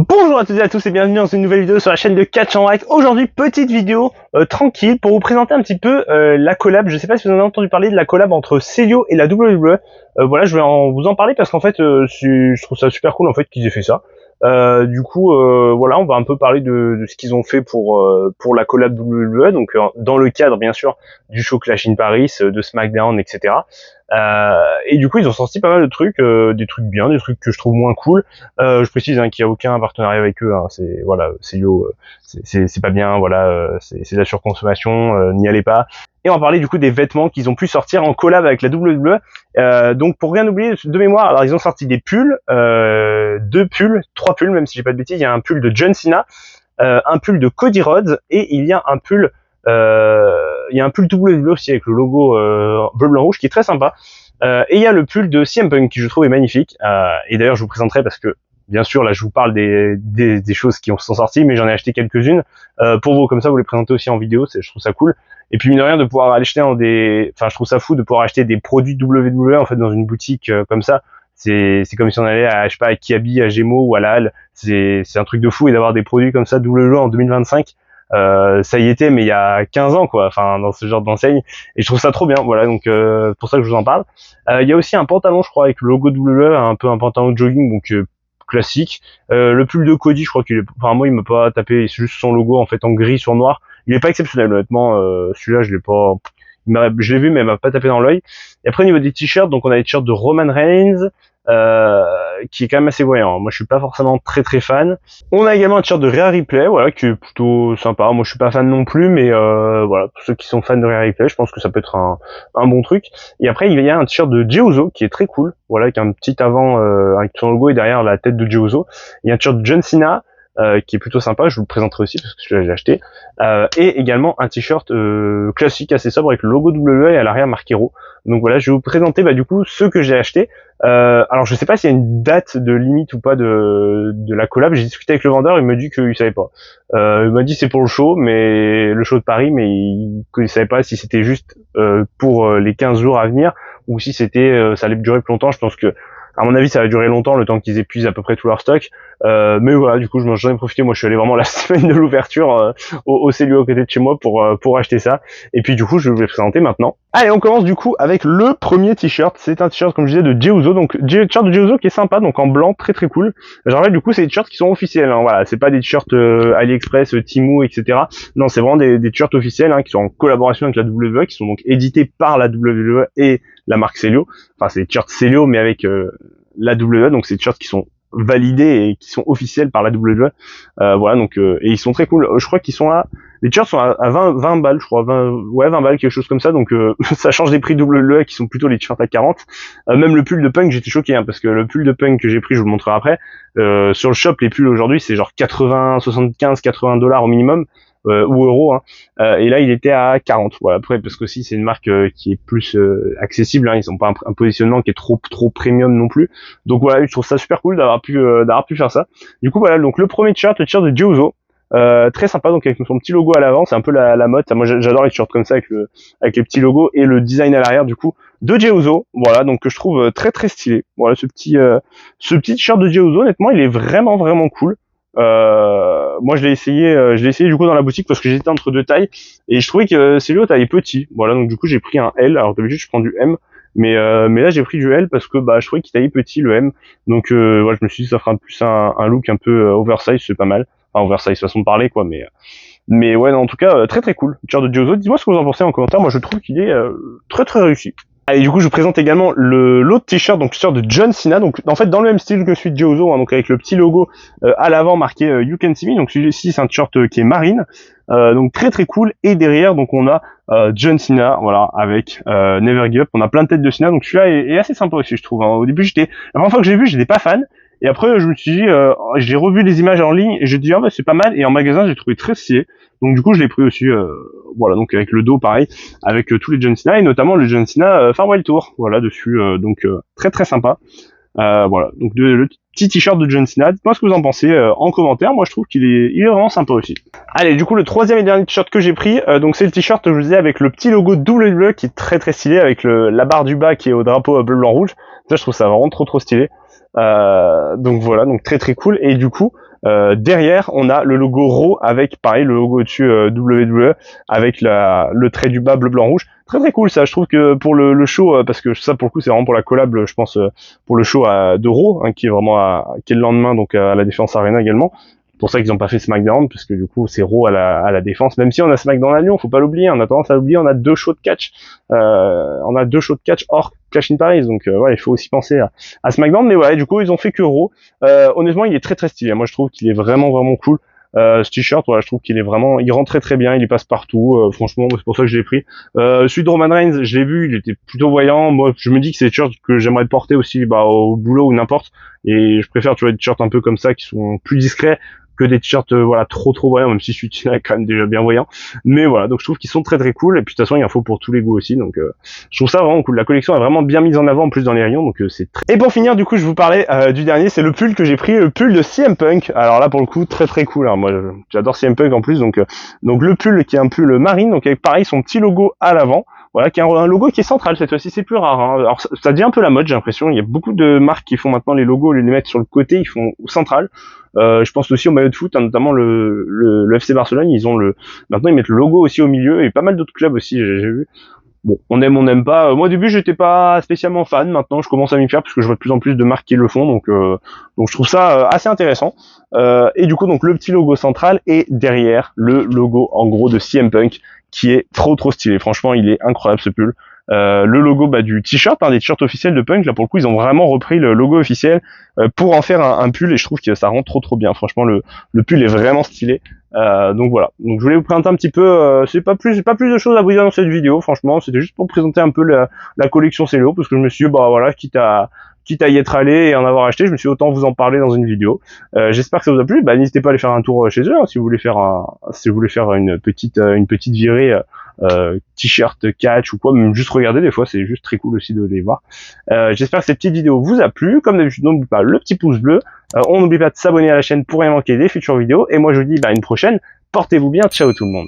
Bonjour à toutes et à tous et bienvenue dans une nouvelle vidéo sur la chaîne de Catch en White. Aujourd'hui, petite vidéo tranquille pour vous présenter un petit peu la collab. Je sais pas si vous en avez entendu parler de la collab entre Celio et la WWE. Voilà, je vais vous en parler parce qu'en fait, je trouve ça super cool en fait qu'ils aient fait ça. Voilà, on va un peu parler de ce qu'ils ont fait pour la collab WWE. Donc dans le cadre bien sûr du show Clash in Paris, de SmackDown, etc. Et du coup, ils ont sorti pas mal de trucs, des trucs bien, des trucs que je trouve moins cool. Je précise qu'il n'y a aucun partenariat avec eux. C'est voilà, Celio, c'est pas bien. Voilà, c'est de la surconsommation. N'y allez pas. Et on va parler du coup des vêtements qu'ils ont pu sortir en collab avec la WWE. Donc pour rien oublier de mémoire, alors ils ont sorti des pulls, 3 pulls même si j'ai pas de bêtises. Il y a un pull de John Cena, un pull de Cody Rhodes et il y a un pull WWE aussi avec le logo bleu blanc rouge qui est très sympa. Et il y a le pull de CM Punk qui je trouve est magnifique. Et d'ailleurs je vous présenterai parce que bien sûr là je vous parle des choses qui sont sorties, mais j'en ai acheté quelques-unes pour vous, comme ça vous les présentez aussi en vidéo. Je trouve ça cool. Et puis mine de rien de pouvoir acheter je trouve ça fou de pouvoir acheter des produits WWE en fait dans une boutique comme ça. C'est comme si on allait à, je sais pas, à Kiabi, à Gémeaux ou à la Halle. C'est un truc de fou, et d'avoir des produits comme ça WWE en 2025. Ça y était mais il y a 15 ans quoi, enfin dans ce genre d'enseigne, et je trouve ça trop bien. Voilà, donc pour ça que je vous en parle. Il y a aussi un pantalon je crois avec le logo WWE, un peu un pantalon de jogging, donc classique. Le pull de Cody, je crois qu'il est, enfin moi il m'a pas tapé, c'est juste son logo en fait en gris sur noir. Il est pas exceptionnel honnêtement, celui-là je l'ai pas, je l'ai vu mais il m'a pas tapé dans l'œil. Et après au niveau des t-shirts, donc on a les t-shirts de Roman Reigns, qui est quand même assez voyant. Moi je suis pas forcément très fan. On a également un t-shirt de Rhea Ripley, voilà, qui est plutôt sympa. Moi je suis pas fan non plus, mais voilà, pour ceux qui sont fans de Rhea Ripley, je pense que ça peut être un bon truc. Et après il y a un t-shirt de Jey Uso qui est très cool, voilà, avec un petit avant avec son logo et derrière la tête de Jey Uso. Il y a un t-shirt de John Cena qui est plutôt sympa, je vous le présenterai aussi parce que celui-là j'ai acheté. Et également un t-shirt classique assez sobre avec le logo WWE et à l'arrière marqué Raw. Donc voilà, je vais vous présenter du coup ceux que j'ai achetés. Alors je sais pas s'il y a une date de limite ou pas de la collab. J'ai discuté avec le vendeur, il me dit qu'il savait pas. Il m'a dit c'est pour le show, mais le show de Paris, mais il savait pas si c'était juste pour les 15 jours à venir ou si c'était ça allait durer plus longtemps. Je pense que à mon avis ça va durer longtemps, le temps qu'ils épuisent à peu près tout leur stock. Mais voilà, du coup j'en ai profité. Moi je suis allé vraiment la semaine de l'ouverture au Celio à côté de chez moi pour acheter ça. Et puis du coup je vais vous le présenter maintenant. Allez, on commence du coup avec le premier t-shirt. C'est un t-shirt comme je disais de Jey Uso, donc t-shirt de Jey Uso qui est sympa, donc en blanc, très cool. Genre du coup c'est des t-shirts qui sont officiels, hein, voilà, c'est pas des t-shirts AliExpress, Temu, etc. Non, c'est vraiment des t-shirts officiels qui sont en collaboration avec la WWE, qui sont donc édités par la WWE et la marque Celio. Enfin c'est des t-shirts Celio mais avec la WWE, donc c'est des t-shirts qui sont validés et qui sont officiels par la WWE. Voilà, donc et ils sont très cool. Je crois qu'ils sont les t-shirts sont à 20 balles, je crois, 20 balles, quelque chose comme ça, donc ça change des prix WWE qui sont plutôt les t-shirts à 40. Même le pull de Punk, j'étais choqué, parce que le pull de Punk que j'ai pris, je vous le montrerai après, sur le shop, les pulls aujourd'hui, c'est genre 80, 75, 80 dollars au minimum, ou euros, et là il était à 40. Voilà, après parce que aussi c'est une marque qui est plus accessible, ils ont pas un positionnement qui est trop premium non plus. Donc voilà, je trouve ça super cool d'avoir pu faire ça. Du coup voilà, donc le premier t-shirt, le t-shirt de Jey Uso. Très sympa, donc avec son petit logo à l'avant, c'est un peu la mode. Moi j'adore les t-shirts comme ça avec les petits logos et le design à l'arrière du coup de Jey Uso. Voilà, donc que je trouve très stylé. Voilà, ce petit t-shirt de Jey Uso, honnêtement il est vraiment cool. Moi je l'ai essayé du coup dans la boutique parce que j'étais entre deux tailles et je trouvais que celui-là taille petit. Voilà, donc du coup j'ai pris un L. Alors d'habitude je prends du M, mais là j'ai pris du L parce que je trouvais qu'il taillait petit le M. Donc voilà, je me suis dit ça fera plus un look un peu oversize, c'est pas mal. Enfin oversize façon de parler quoi, mais ouais, non, en tout cas très cool. T-shirt de Jey Uso. Dis-moi ce que vous en pensez en commentaire. Moi je trouve qu'il est très réussi. Allez, du coup, je vous présente également l'autre t-shirt, donc le t-shirt de John Cena, donc en fait dans le même style que celui de Jey Uso, donc avec le petit logo à l'avant marqué You Can See Me. Donc celui-ci c'est un t-shirt qui est marine, donc très cool. Et derrière donc on a John Cena, voilà, avec Never Give Up. On a plein de têtes de Cena, donc celui-là est assez sympa aussi je trouve. Au début la première fois que j'ai vu, j'étais pas fan. Et après, je me suis dit, j'ai revu les images en ligne et j'ai dit, c'est pas mal. Et en magasin, j'ai trouvé très stylé. Donc du coup, je l'ai pris aussi, voilà, donc avec le dos pareil, avec tous les John Cena et notamment le John Cena Farewell Tour, voilà, dessus, donc très sympa. Voilà, donc le petit t-shirt de John Cena. Dites-moi ce que vous en pensez en commentaire. Moi, je trouve qu'il est vraiment sympa aussi. Allez, du coup, le troisième et dernier t-shirt que j'ai pris, donc c'est le t-shirt, je vous disais, avec le petit logo WWE qui est très stylé, avec la barre du bas qui est au drapeau bleu, blanc, rouge. Ça, je trouve ça vraiment trop stylé. Donc voilà, donc très cool. Et du coup, Derrière, on a le logo Raw avec pareil le logo au-dessus WWE avec le trait du bas bleu blanc rouge. Très très cool ça. Je trouve que pour le show, parce que ça pour le coup c'est vraiment pour la collab, je pense pour le show de Raw, hein, qui est vraiment qui est le lendemain donc à la Défense Arena également. Pour ça qu'ils n'ont pas fait SmackDown, parce que du coup c'est Raw à la Défense. Même si on a SmackDown à Lyon, faut pas l'oublier. On a tendance à l'oublier. On a 2 shows de catch. On a 2 shows de catch hors Clash in Paris. Donc ouais, il faut aussi penser à SmackDown. Mais ouais, du coup ils ont fait que Raw. Honnêtement, il est très très stylé. Moi je trouve qu'il est vraiment vraiment cool. Ce t-shirt, voilà, je trouve qu'il est vraiment, il rentre très très bien, il y passe partout. Franchement, c'est pour ça que je l'ai pris. Celui de Roman Reigns, je l'ai vu, il était plutôt voyant. Moi, je me dis que c'est des t-shirts que j'aimerais porter aussi, au boulot ou n'importe. Et je préfère, tu vois, des t-shirts un peu comme ça qui sont plus discrets que des t-shirts voilà trop voyants, même si celui-ci est quand même déjà bien voyant. Mais voilà, donc je trouve qu'ils sont très très cool. Et puis de toute façon, il en faut pour tous les goûts aussi. Donc je trouve ça vraiment cool. La collection est vraiment bien mise en avant en plus dans les rayons. Donc c'est très... Et pour finir, du coup, je vous parlais du dernier, c'est le pull que j'ai pris, le pull de CM Punk. Alors là, pour le coup, très très cool. Hein. Moi, j'adore CM Punk en plus. Donc le pull qui est un pull marine, donc avec pareil son petit logo à l'avant. Voilà, qui est un logo qui est central cette fois-ci, c'est plus rare. Hein. Alors ça devient un peu la mode, j'ai l'impression. Il y a beaucoup de marques qui font maintenant les logos, les mettre sur le côté, ils font central. Je pense aussi au maillot de foot, hein, notamment le FC Barcelone, maintenant ils mettent le logo aussi au milieu, et pas mal d'autres clubs aussi, j'ai vu. Bon, on aime, on n'aime pas. Moi au début j'étais pas spécialement fan, maintenant je commence à m'y faire parce que je vois de plus en plus de marques qui le font, donc je trouve ça assez intéressant. Et du coup donc le petit logo central et derrière le logo en gros de CM Punk qui est trop stylé. Franchement il est incroyable ce pull. Le logo du t-shirt, des t-shirts officiels de Punk, là pour le coup ils ont vraiment repris le logo officiel pour en faire un pull et je trouve que ça rend trop bien. Franchement le pull est vraiment stylé. Donc voilà. Donc je voulais vous présenter un petit peu. C'est pas plus de choses à vous dire dans cette vidéo. Franchement, c'était juste pour présenter un peu la collection Celo parce que je me suis dit, voilà, quitte à y être allé et en avoir acheté, je me suis dit, autant vous en parler dans une vidéo. J'espère que ça vous a plu. N'hésitez pas à aller faire un tour chez eux hein, si vous voulez faire une petite virée t-shirt, catch ou quoi, même juste regarder des fois, c'est juste très cool aussi de les voir. J'espère que cette petite vidéo vous a plu. Comme d'habitude, n'oubliez pas le petit pouce bleu. On n'oublie pas de s'abonner à la chaîne pour rien manquer des futures vidéos. Et moi je vous dis une prochaine. Portez-vous bien. Ciao tout le monde.